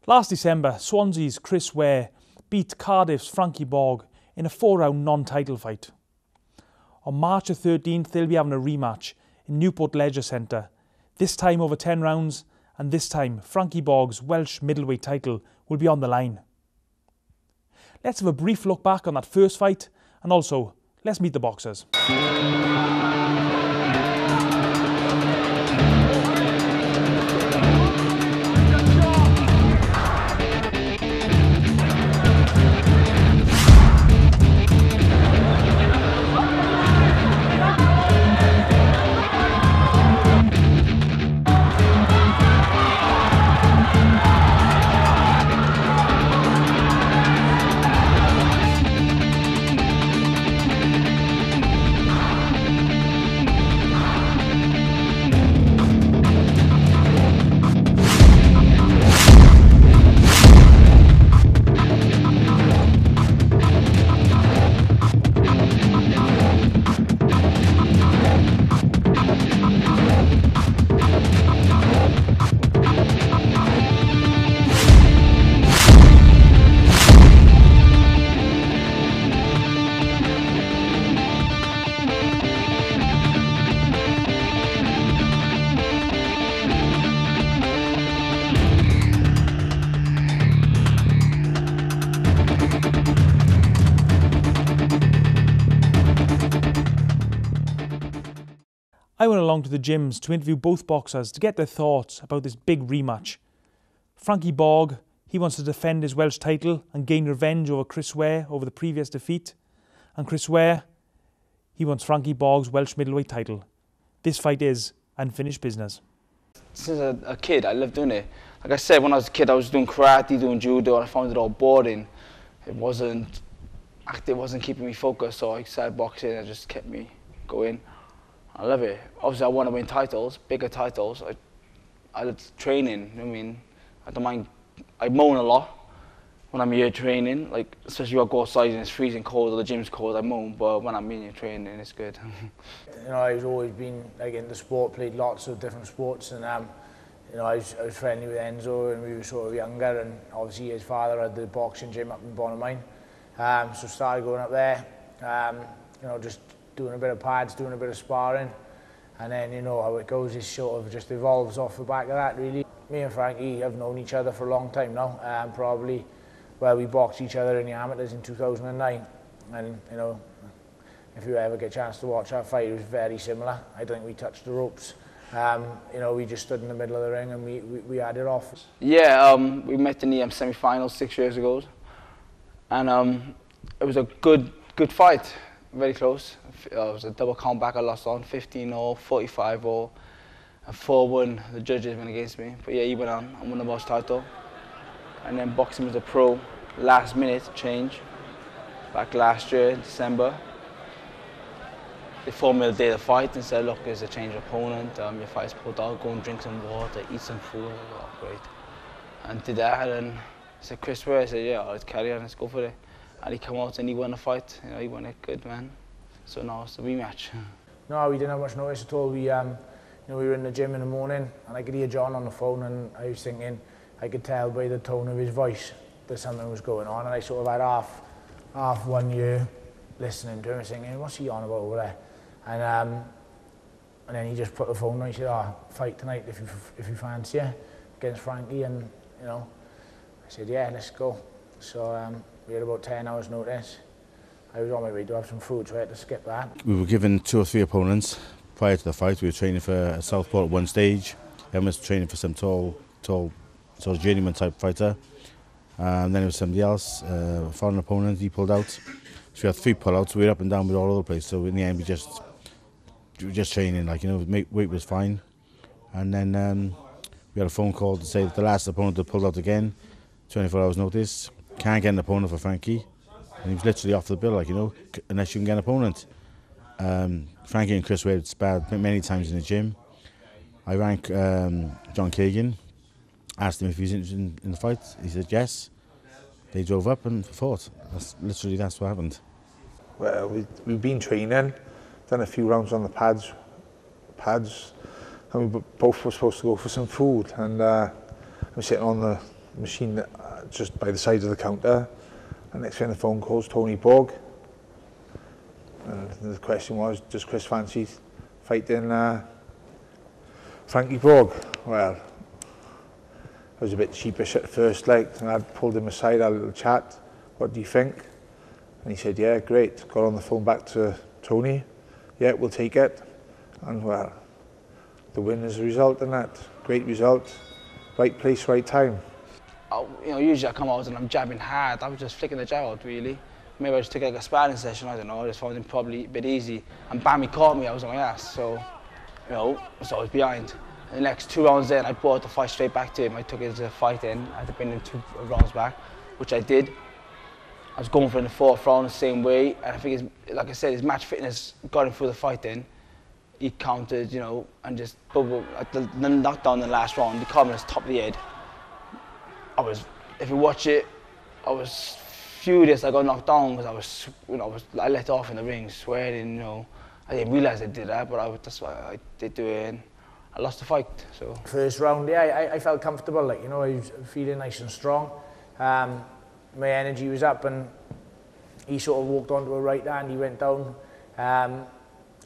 Last December, Swansea's Chris Ware beat Cardiff's Frankie BORG in a 4-round non-title fight. On March the 13th, they'll be having a rematch in Newport Leisure Centre, this time over 10 rounds, and this time Frankie BORG's Welsh Middleweight Title will be on the line. Let's have a brief look back on that first fight, and also, let's meet the boxers. I went along to the gyms to interview both boxers to get their thoughts about this big rematch. Frankie BORG, he wants to defend his Welsh title and gain revenge over Chris Ware over the previous defeat. And Chris Ware, he wants Frankie BORG's Welsh Middleweight Title. This fight is unfinished business. Since a kid, I loved doing it. Like I said, when I was a kid, I was doing karate, doing judo, and I found it all boring. It wasn't keeping me focused, so I started boxing and it just kept me going. I love it. Obviously, I want to win titles, bigger titles. I love training. I mean, I don't mind. I moan a lot when I'm here training. Like, especially when I go outside and it's freezing cold or the gym's cold, I moan. But when I'm in here training, it's good. You know, I've always been like into sport, played lots of different sports, and you know, I was friendly with Enzo when we were sort of younger, and obviously his father had the boxing gym up in Bonamine, so started going up there. You know, just doing a bit of pads, doing a bit of sparring, and then, you know how it goes, it sort of just evolves off the back of that, really. Me and Frankie have known each other for a long time now, probably, well, we boxed each other in the amateurs in 2009, and, you know, if you ever get a chance to watch that fight, it was very similar. I don't think we touched the ropes. You know, we just stood in the middle of the ring and we had it off. Yeah, we met in the semi-finals 6 years ago, and it was a good fight. Very close. It was a double comeback. I lost on 15-0, 45-0, and 4-1. The judges went against me. But yeah, he went on and won the Welsh title. And then boxing was a pro last minute change. Back last year in December, they phoned me the day of the fight and said, look, there's a change of opponent. Your fight's pulled out. Go and drink some water, eat some food. I was like, oh, great. And did that. And I said, Chris Ware? I said, yeah, let's carry on. Let's go for it. And he came out and he won the fight. You know, he won it good, man. So now it's the rematch. No, we didn't have much notice at all. We, you know, we were in the gym in the morning, and I could hear John on the phone, and I was thinking, I could tell by the tone of his voice that something was going on, and I sort of had half 1 year listening to him, thinking, what's he on about over there? And then he just put the phone on. He said, oh, fight tonight if you fancy it against Frankie, and you know, I said, yeah, let's go. So we had about 10 hours notice. I was on my way to have some food, so I had to skip that. We were given 2 or 3 opponents prior to the fight. We were training for a southpaw at one stage. Then was training for some tall sort of journeyman type fighter. Then there was somebody else, a foreign opponent. He pulled out. So we had 3 pullouts. We were up and down with all over the place. So in the end, we were just training, like, you know, weight was fine. And then we had a phone call to say that the last opponent had pulled out again. 24 hours notice. Can't get an opponent for Frankie. And he was literally off the bill, like, you know, unless you can get an opponent. Frankie and Chris Ware had sparred many times in the gym. I rang John Kagan, asked him if he was interested in the fight. He said yes. They drove up and fought. That's what happened. Well, we've been training, done a few rounds on the pads, and we both were supposed to go for some food. And I'm sitting on machine just by the side of the counter, and next thing the phone calls Tony BORG, and the question was, does Chris fancy fighting Frankie BORG? Well, I was a bit sheepish at first, and I pulled him aside, had a little chat. What do you think? And he said, yeah, great. Got on the phone back to Tony. Yeah, we'll take it. And well, the win is a result in that. Great result. Right place, right time. Usually I come out and I'm jabbing hard. I was just flicking the jab out, really. Maybe I just took like a sparring session, I don't know. I just found it probably a bit easy. And bam, he caught me, I was on my ass. So, so I was behind. The next 2 rounds in, I brought the fight straight back to him. I took it as a fight in. I had to bring him 2 rounds back, which I did. I was going for in the 4th round the same way, and I think, like I said, his match fitness got him through the fight in. He countered, and just at the knockdown in the last round, he caught me on the top of the head. If you watch it, I was furious I got knocked down because I let off in the ring, swearing, I didn't realise I did that, but that's why I did do it. And I lost the fight, so. First round, yeah, I felt comfortable, I was feeling nice and strong. My energy was up, and he sort of walked onto a right hand, he went down.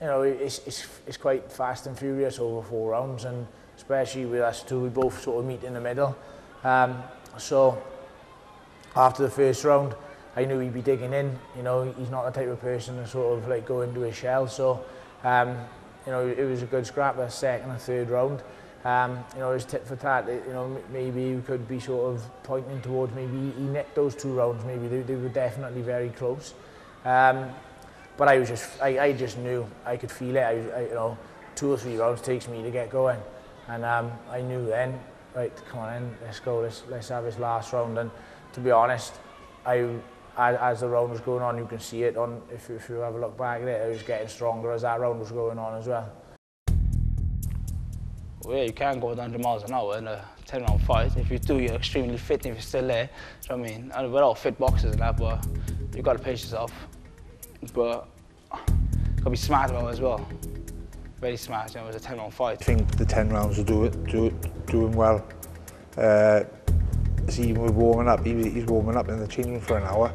It's quite fast and furious over 4 rounds, and especially with us two, we both sort of meet in the middle. So after the first round, I knew he'd be digging in. He's not the type of person to sort of go into his shell. So it was a good scrap, the 2nd and 3rd round. It was tit for tat. Maybe we could be sort of pointing towards maybe he nicked those 2 rounds. Maybe they were definitely very close. But I just knew, I could feel it. 2 or 3 rounds takes me to get going, and I knew then, right, come on in, let's go, let's have this last round. And to be honest, as the round was going on, you can see it on, if you have a look back at it, it was getting stronger as that round was going on as well. Well, yeah, you can't go 100 miles an hour in a 10-round fight. If you do, you're extremely fit. If you're still there, you know what I mean? And we're all fit boxers and that, but you've got to pace yourself. But you've got to be smart about it as well. Very smart, it's a 10-round fight. I think the 10 rounds will do him well. See, even with warming up, he's warming up in the changing room for an hour,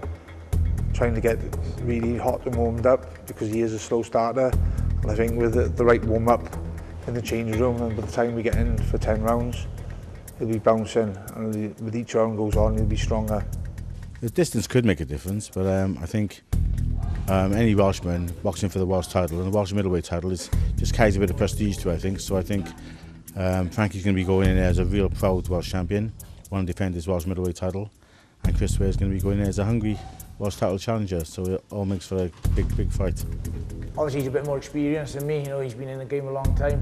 trying to get really hot and warmed up because he is a slow starter. And I think with the right warm-up in the changing room, and by the time we get in for 10 rounds, he'll be bouncing, and with each round goes on, he'll be stronger. The distance could make a difference, but I think any Welshman boxing for the Welsh title, and the Welsh Middleweight Title just carries a bit of prestige to it, I think. So I think Frankie's going to be going in there as a real proud Welsh champion, want to defend his Welsh Middleweight Title, and Chris Ware is going to be going in as a hungry Welsh title challenger, so it all makes for a big fight. Obviously he's a bit more experienced than me, he's been in the game a long time.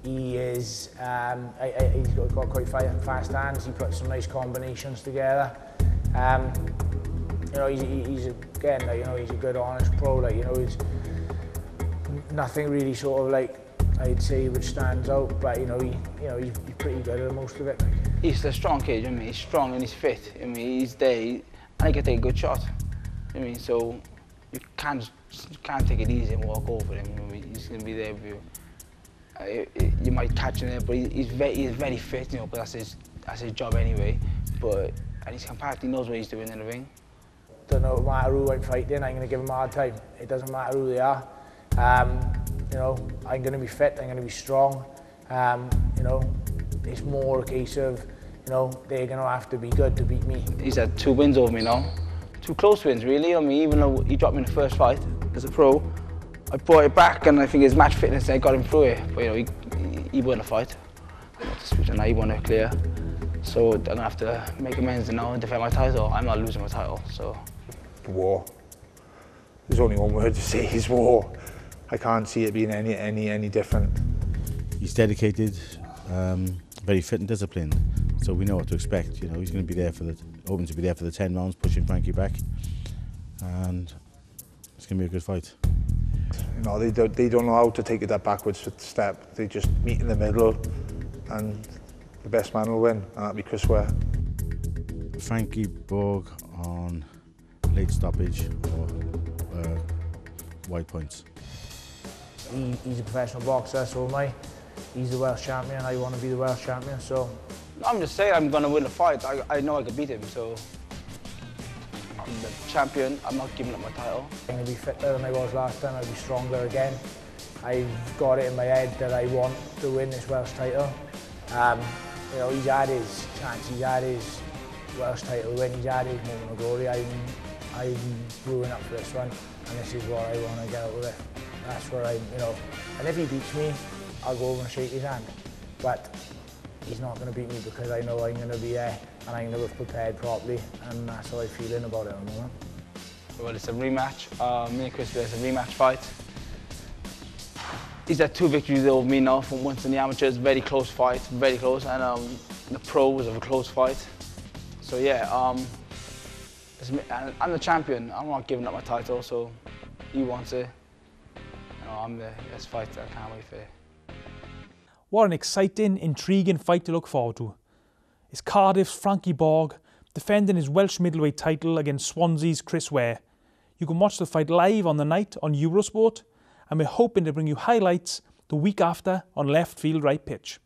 He's got quite fast hands, he puts some nice combinations together. He's a good honest pro, he's nothing really sort of I'd say which stands out, but he's pretty good at most of it. He's a strong kid, he's strong and he's fit. He's there, and he can take a good shot. So you can't take it easy and walk over him. He's going to be there with you. You might catch him there, but he's very fit, because that's his job anyway. And he's compact, he knows what he's doing in the ring. No matter who I'm fighting, I'm going to give him a hard time. It doesn't matter who they are. I'm going to be fit, I'm going to be strong. It's more a case of, they're going to have to be good to beat me. He's had 2 wins over me now. 2 close wins, really. Even though he dropped me in the first fight as a pro, I brought it back, and I think his match fitness got him through it. But he won the fight. He won it clear. So I'm going to have to make amends now and defend my title. I'm not losing my title, so. War. There's only one word to say, is war. I can't see it being any different. He's dedicated, very fit and disciplined, so we know what to expect. He's going to be there hoping to be there for the 10 rounds, pushing Frankie back, and it's going to be a good fight. They don't know how to take it that backwards step. They just meet in the middle, and the best man will win, and that'll be Chris Ware. Frankie BORG on late stoppage or wide points. He's a professional boxer, so am I. He's the Welsh champion, I want to be the Welsh champion, so. I'm just saying I'm going to win the fight. I know I can beat him, so I'm the champion. I'm not giving up my title. I'm going to be fitter than I was last time. I'll be stronger again. I've got it in my head that I want to win this Welsh title. You know, he's had his chance, he's had his Welsh title win, he's had his moment of glory. I'm brewing up for this one, and this is what I want to get out of it. That's where I'm, you know, and if he beats me, I'll go over and shake his hand. But he's not going to beat me because I know I'm going to be there and I'm going to have prepared properly, and that's how I'm feeling about it at the moment. Well, it's a rematch. Me and Chris Ware, it's a rematch fight. He's had 2 victories over me now, from once in the amateurs, very close fight, very close, and the pro was a close fight. So yeah, I'm the champion. I'm not giving up my title, so he wants it. You know, I'm the best fighter. I can't wait for it. What an exciting, intriguing fight to look forward to. It's Cardiff's Frankie BORG defending his Welsh Middleweight title against Swansea's Chris Ware. You can watch the fight live on the night on Eurosport, and we're hoping to bring you highlights the week after on Left Field Right Pitch.